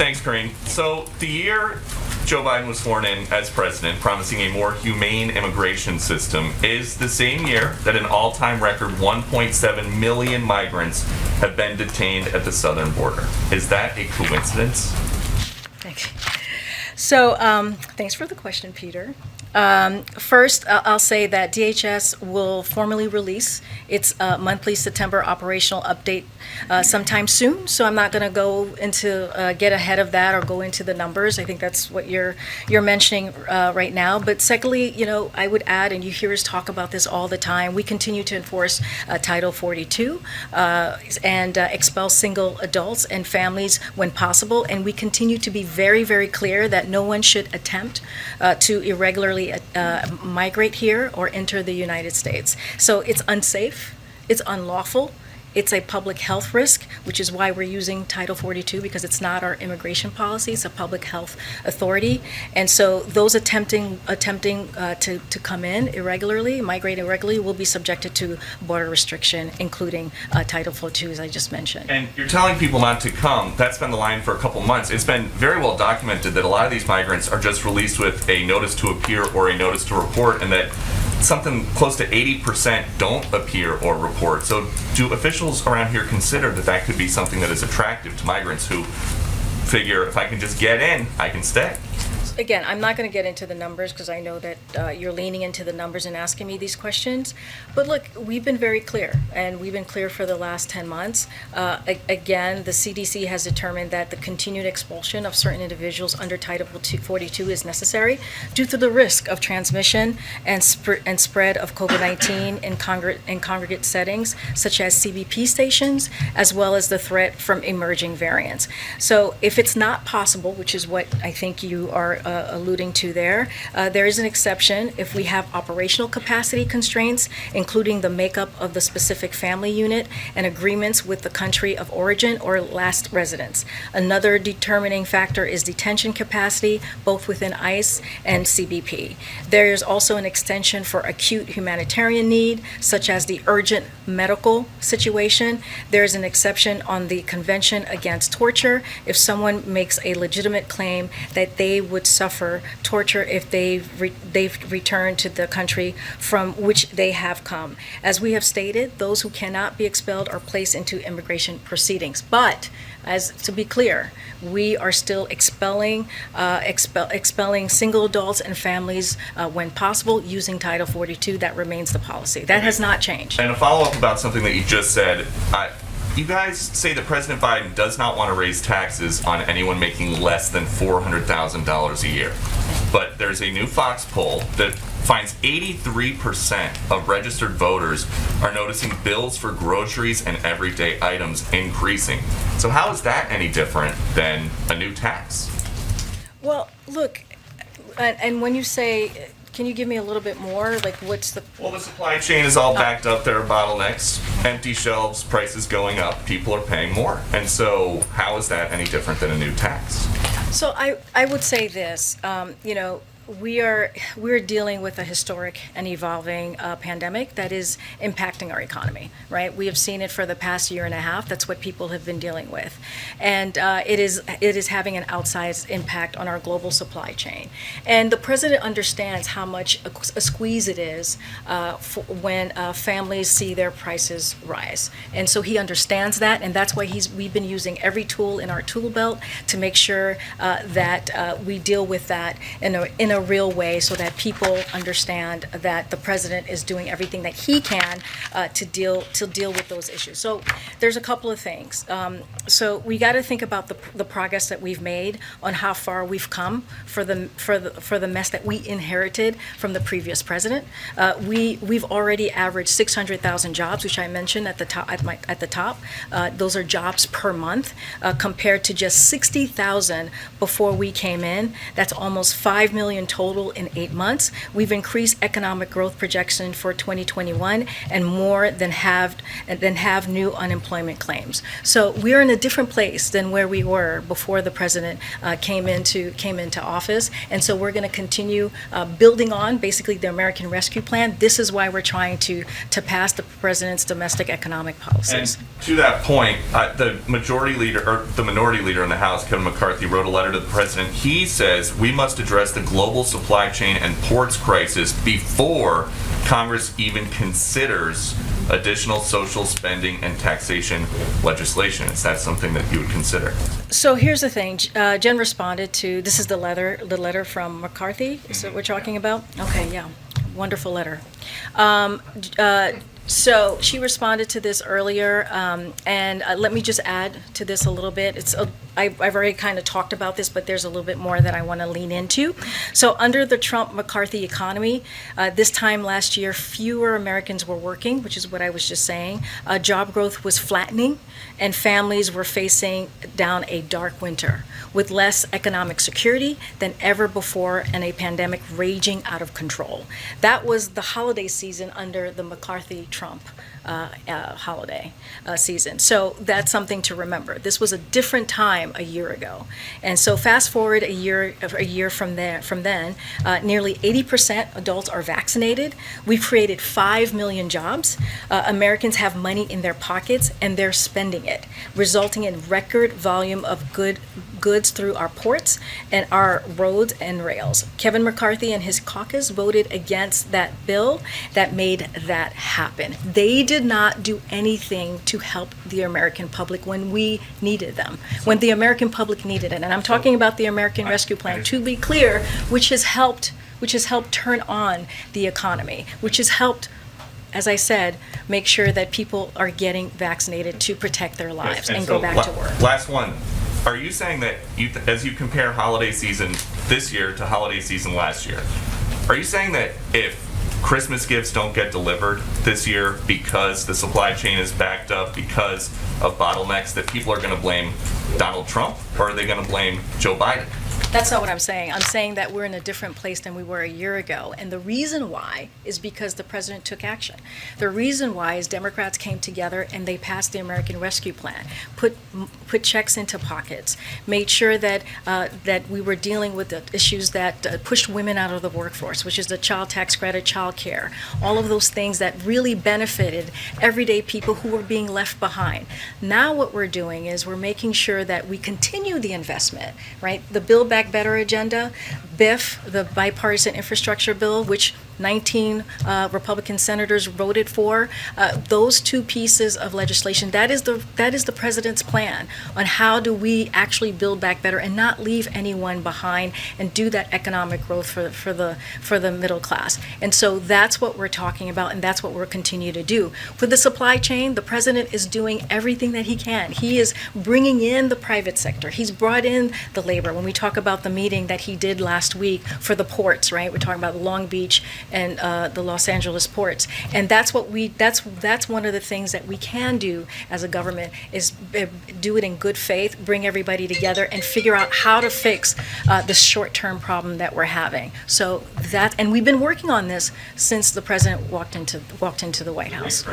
Thanks, Karine. So the year Joe Biden was sworn in as president, promising a more humane immigration system, is the same year that an all-time record 1.7 million migrants have been detained at the southern border. Is that a coincidence? Thanks. So, thanks for the question, Peter. First, I'll say that DHS will formally release its monthly September operational update sometime soon. So I'm not going to go into get ahead of that or go into the numbers. I think that's what you're mentioning right now. But secondly, I would add, and you hear us talk about this all the time, we continue to enforce Title 42 and expel single adults and families when possible. And we continue to be very, very clear that no one should attempt to irregularly migrate here or enter the United States. So it's unsafe, it's unlawful, it's a public health risk, which is why we're using Title 42, because it's not our immigration policy, it's a public health authority. And so those attempting to come in irregularly, migrate irregularly, will be subjected to border restriction, including Title 42, as I just mentioned. And you're telling people not to come. That's been the line for a couple months. It's been very well documented that a lot of these migrants are just released with a notice to appear or a notice to report, and that something close to 80% don't appear or report. So do officials around here consider that that could be something that is attractive to migrants who figure, if I can just get in, I can stay? Again, I'm not going to get into the numbers because I know that you're leaning into the numbers and asking me these questions. But look, we've been very clear, and we've been clear for the last 10 months. Again, the CDC has determined that the continued expulsion of certain individuals under Title 42 is necessary due to the risk of transmission and spread of COVID-19 in congregate settings, such as CBP stations, as well as the threat from emerging variants. So if it's not possible, which is what I think you are alluding to there is an exception if we have operational capacity constraints, including the makeup of the specific family unit and agreements with the country of origin or last residence. Another determining factor is detention capacity, both within ICE and CBP. There is also an extension for acute humanitarian need, such as the urgent medical situation. There is an exception on the Convention Against Torture if someone makes a legitimate claim that they would suffer torture if they've returned to the country from which they have come. As we have stated, those who cannot be expelled are placed into immigration proceedings. But as to be clear, we are still expelling single adults and families when possible using Title 42. That remains the policy. That has not changed. And a follow-up about something that you just said. You guys say that President Biden does not want to raise taxes on anyone making less than $400,000 a year. But there's a new Fox poll that finds 83% of registered voters are noticing bills for groceries and everyday items increasing. So how is that any different than a new tax? Well, look, and when you say, can you give me a little bit more? Like, what's the... Well, the supply chain is all backed up. There are bottlenecks, empty shelves, prices going up, people are paying more. And so how is that any different than a new tax? So I would say this, we're dealing with a historic and evolving pandemic that is impacting our economy, right? We have seen it for the past year and a half. That's what people have been dealing with. And it is having an outsized impact on our global supply chain. And the president understands how much a squeeze it is when families see their prices rise. And so he understands that, and that's why we've been using every tool in our tool belt to make sure that we deal with that in a real way, so that people understand that the president is doing everything that he can to deal with those issues. So there's a couple of things. So we got to think about the progress that we've made on how far we've come for the mess that we inherited from the previous president. We've already averaged 600,000 jobs, which I mentioned at the top. Those are jobs per month, compared to just 60,000 before we came in. That's almost 5 million billion total in 8 months. We've increased economic growth projection for 2021 and more than halved new unemployment claims. So we're in a different place than where we were before the president came into office. And so we're going to continue building on basically the American Rescue Plan. This is why we're trying to pass the president's domestic economic policies. And to that point, the minority leader in the House, Kevin McCarthy, wrote a letter to the president. He says we must address the global supply chain and ports crisis before Congress even considers additional social spending and taxation legislation. Is that something that you would consider? So here's the thing. Jen responded to, this is the letter from McCarthy, is that what we're talking about? Okay, yeah, wonderful letter. So she responded to this earlier, and let me just add to this a little bit. I've already kind of talked about this, but there's a little bit more that I want to lean into. So under the Trump-McCarthy economy, this time last year, fewer Americans were working, which is what I was just saying. Job growth was flattening, and families were facing down a dark winter with less economic security than ever before and a pandemic raging out of control. That was the holiday season under the McCarthy-Trump holiday season. So that's something to remember. This was a different time a year ago. And so fast forward a year from then, nearly 80% adults are vaccinated. We've created 5 million jobs. Americans have money in their pockets and they're spending it, resulting in record volume of goods through our ports and our roads and rails. Kevin McCarthy and his caucus voted against that bill that made that happen. They did not do anything to help the American public when we needed them, when the American public needed it. And I'm talking about the American Rescue Plan, to be clear, which has helped turn on the economy, which has helped, as I said, make sure that people are getting vaccinated to protect their lives and go back to work. Last one. Are you saying that as you compare holiday season this year to holiday season last year, are you saying that if Christmas gifts don't get delivered this year because the supply chain is backed up because of bottlenecks, that people are going to blame Donald Trump, or are they going to blame Joe Biden? That's not what I'm saying. I'm saying that we're in a different place than we were a year ago. And the reason why is because the president took action. The reason why is Democrats came together and they passed the American Rescue Plan, put checks into pockets, made sure that we were dealing with the issues that pushed women out of the workforce, which is the child tax credit, child care, all of those things that really benefited everyday people who were being left behind. Now what we're doing is we're making sure that we continue the investment, right? The Build Back Better agenda, BIF, the bipartisan infrastructure bill, which 19 Republican senators voted for. Those two pieces of legislation, that is the president's plan on how do we actually build back better and not leave anyone behind and do that economic growth for the middle class. And so that's what we're talking about, and that's what we'll continue to do. For the supply chain, the president is doing everything that he can. He is bringing in the private sector. He's brought in the labor. When we talk about the meeting that he did last week for the ports, right? We're talking about Long Beach and the Los Angeles ports, and that's one of the things that we can do as a government is do it in good faith, bring everybody together, and figure out how to fix the short-term problem that we're having. So and we've been working on this since the president walked into the White House.